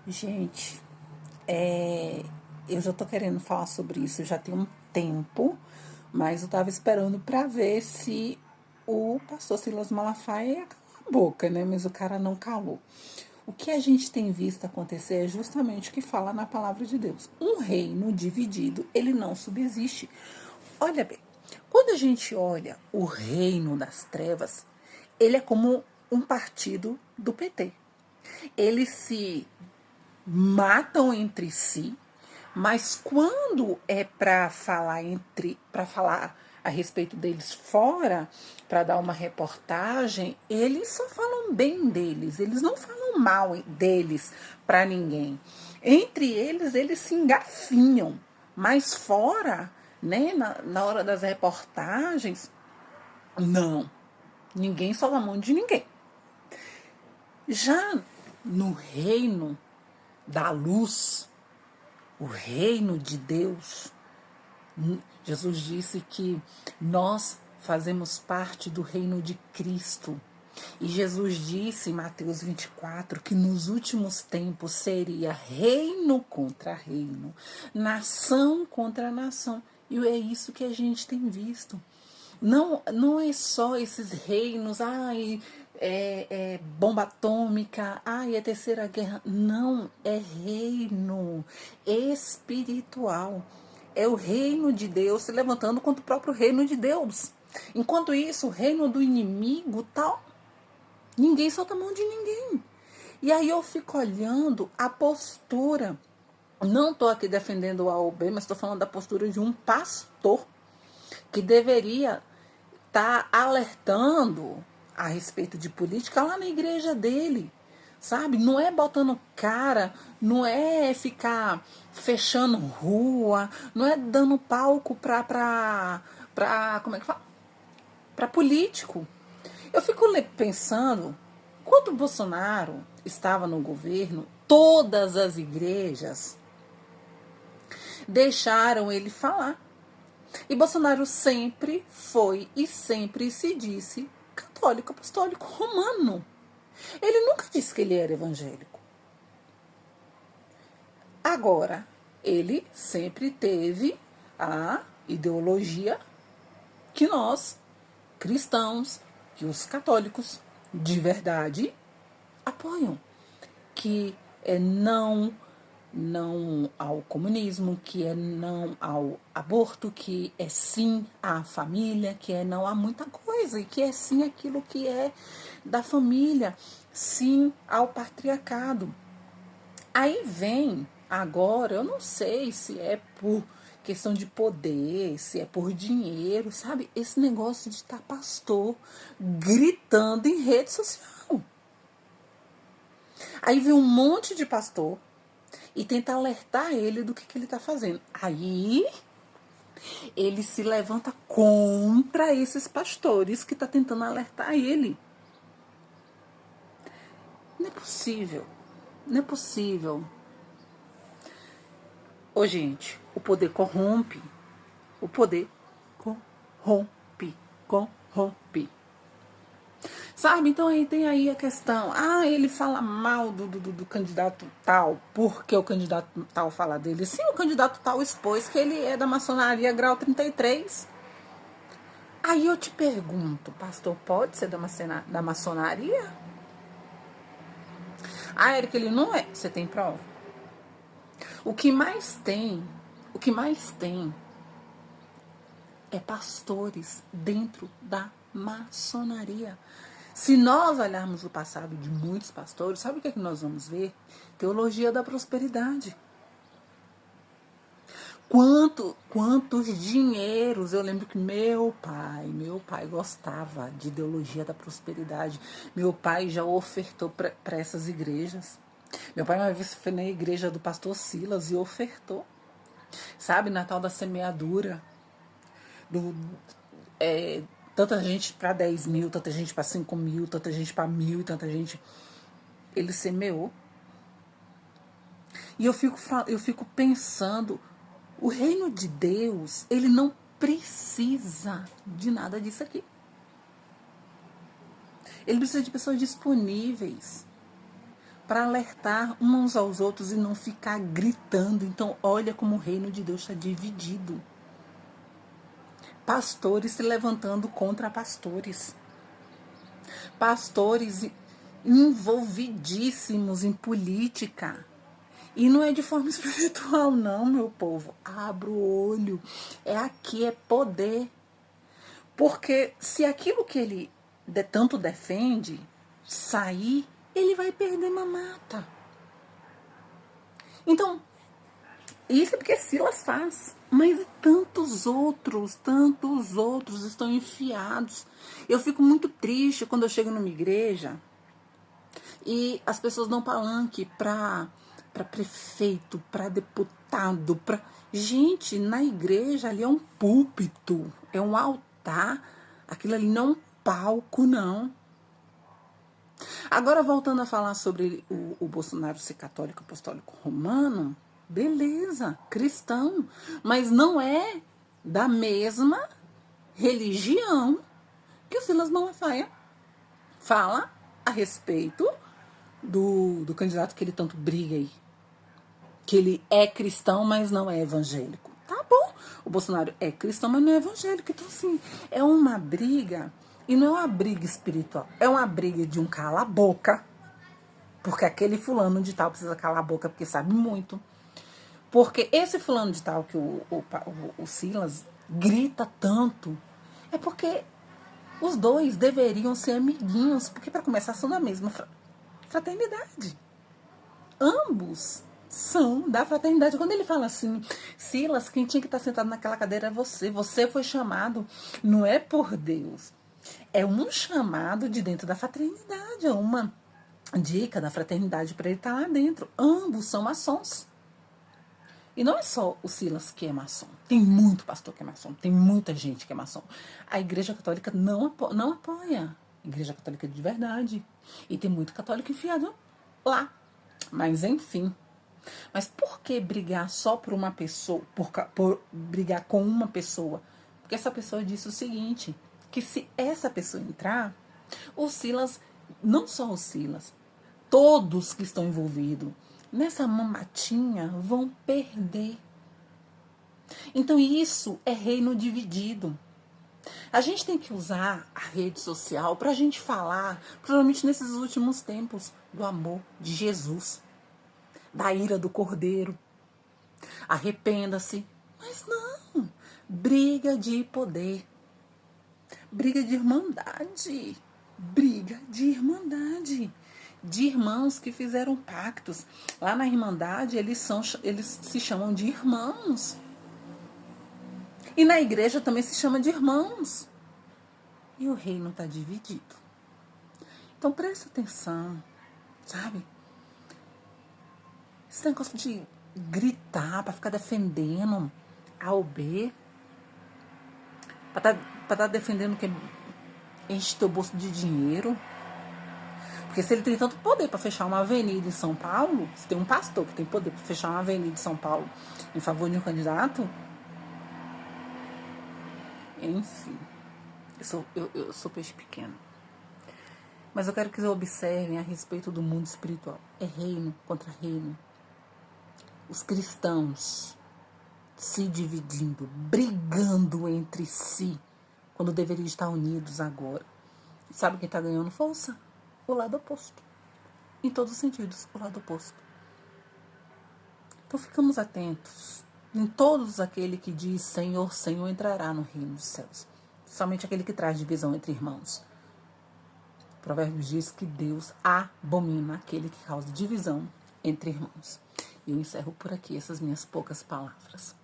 Gente, eu já tô querendo falar sobre isso já tem um tempo, mas eu tava esperando pra ver se o pastor Silas Malafaia ia calar a boca, né? Mas o cara não calou. O que a gente tem visto acontecer é justamente o que fala na palavra de Deus. Um reino dividido, ele não subsiste. Olha bem, quando a gente olha o reino das trevas, ele é como um partido do PT. Eles se matam entre si, mas quando é para falar a respeito deles fora, para dar uma reportagem, eles só falam bem deles, eles não falam mal deles para ninguém. Entre eles se engafinham, mas fora, né, na hora das reportagens, não, ninguém solta a mão de ninguém. Já no reino da luz, o reino de Deus, Jesus disse que nós fazemos parte do reino de Cristo. E Jesus disse em Mateus 24 que nos últimos tempos seria reino contra reino, nação contra nação. E é isso que a gente tem visto. Não é só esses reinos, bomba atômica, é terceira guerra. Não, é reino espiritual. É o reino de Deus se levantando contra o próprio reino de Deus. Enquanto isso, o reino do inimigo tal, ninguém solta a mão de ninguém. E aí eu fico olhando a postura. Não estou aqui defendendo o A ou B, mas estou falando da postura de um pastor que deveria estar alertando a respeito de política lá na igreja dele, sabe? Não é botando cara, não é ficar fechando rua, não é dando palco pra como é que fala? Pra político. Eu fico pensando, quando o Bolsonaro estava no governo, todas as igrejas deixaram ele falar. E Bolsonaro sempre foi e sempre se disse católico, apostólico, romano. Ele nunca disse que ele era evangélico. Agora, ele sempre teve a ideologia que nós, cristãos, que os católicos de verdade apoiam, que é não ao comunismo, que é não ao aborto, que é sim à família, que é não a muita coisa, e que é sim aquilo que é da família, sim ao patriarcado. Aí vem agora, eu não sei se é por questão de poder, se é por dinheiro, sabe? Esse negócio de estar pastor gritando em rede social. Aí vem um monte de pastor e tenta alertar ele do que ele está fazendo. Aí ele se levanta contra esses pastores que estão tentando alertar ele. Não é possível. Não é possível. Ô, gente, o poder corrompe. O poder corrompe. Corrompe. Sabe? Então aí tem aí a questão. Ele fala mal do candidato tal, porque o candidato tal fala dele. Sim, o candidato tal expôs que ele é da maçonaria grau 33. Aí eu te pergunto, pastor, pode ser da maçonaria? Eric, ele não é. Você tem prova? O que mais tem é pastores dentro da maçonaria. Se nós olharmos o passado de muitos pastores, sabe o que é que nós vamos ver? Teologia da prosperidade. Quantos dinheiros? Eu lembro que meu pai gostava de ideologia da prosperidade. Meu pai já ofertou para essas igrejas. Meu pai uma vez foi na igreja do pastor Silas e ofertou. Sabe, Natal da semeadura. Do, é, tanta gente para 10 mil, tanta gente para 5 mil, tanta gente para 1.000 e tanta gente. Ele semeou. E eu fico pensando, o reino de Deus, ele não precisa de nada disso aqui. Ele precisa de pessoas disponíveis. para alertar uns aos outros e não ficar gritando. Então, olha como o reino de Deus está dividido. Pastores se levantando contra pastores. Pastores envolvidíssimos em política. E não é de forma espiritual, não, meu povo. Abra o olho. É aqui, é poder. Porque se aquilo que ele tanto defende sair, ele vai perder mamata. Então, isso é porque Silas faz. Mas tantos outros estão enfiados. Eu fico muito triste quando eu chego numa igreja e as pessoas dão palanque para prefeito, para deputado, para... Gente, na igreja ali é um púlpito, é um altar. Aquilo ali não é um palco, não. Agora, voltando a falar sobre o Bolsonaro ser católico apostólico romano, beleza, cristão, mas não é da mesma religião que o Silas Malafaia fala a respeito do candidato que ele tanto briga aí. Que ele é cristão, mas não é evangélico. Tá bom, o Bolsonaro é cristão, mas não é evangélico. Então, assim, é uma briga, e não é uma briga espiritual, é uma briga de um cala-boca, porque aquele fulano de tal precisa calar a boca porque sabe muito. Porque esse fulano de tal que o Silas grita tanto, é porque os dois deveriam ser amiguinhos, porque para começar são da mesma fraternidade. Ambos são da fraternidade. Quando ele fala assim, Silas, quem tinha que estar sentado naquela cadeira é você. Você foi chamado, não é por Deus. É um chamado de dentro da fraternidade, é uma dica da fraternidade para ele estar lá dentro. Ambos são maçons. E não é só o Silas que é maçom. Tem muito pastor que é maçom. Tem muita gente que é maçom. A Igreja Católica não apoia. A Igreja Católica de verdade. E tem muito católico enfiado lá. Mas enfim. Mas por que brigar só por uma pessoa? Por brigar com uma pessoa? Porque essa pessoa disse o seguinte, que se essa pessoa entrar, o Silas, não só o Silas, todos que estão envolvidos nessa mamatinha vão perder. Então isso é reino dividido. A gente tem que usar a rede social para a gente falar, provavelmente nesses últimos tempos, do amor de Jesus, da ira do Cordeiro. Arrependa-se. Mas não, briga de poder, briga de irmandade, briga de irmandade. De irmãos que fizeram pactos. Lá na Irmandade, eles se chamam de irmãos. E na igreja também se chama de irmãos. E o reino está dividido. Então presta atenção, sabe? Esse negócio de gritar, para ficar defendendo A ou B, para tá defendendo que enche teu bolso de dinheiro. Porque se ele tem tanto poder para fechar uma avenida em São Paulo, se tem um pastor que tem poder para fechar uma avenida em São Paulo em favor de um candidato, enfim, eu sou peixe pequeno. Mas eu quero que vocês observem a respeito do mundo espiritual. É reino contra reino. Os cristãos se dividindo, brigando entre si, quando deveriam estar unidos agora. Sabe quem está ganhando força? O lado oposto. Em todos os sentidos, o lado oposto. Então ficamos atentos. Em todos aquele que diz Senhor, Senhor entrará no reino dos céus. Somente aquele que traz divisão entre irmãos. Provérbios diz que Deus abomina aquele que causa divisão entre irmãos. E eu encerro por aqui essas minhas poucas palavras.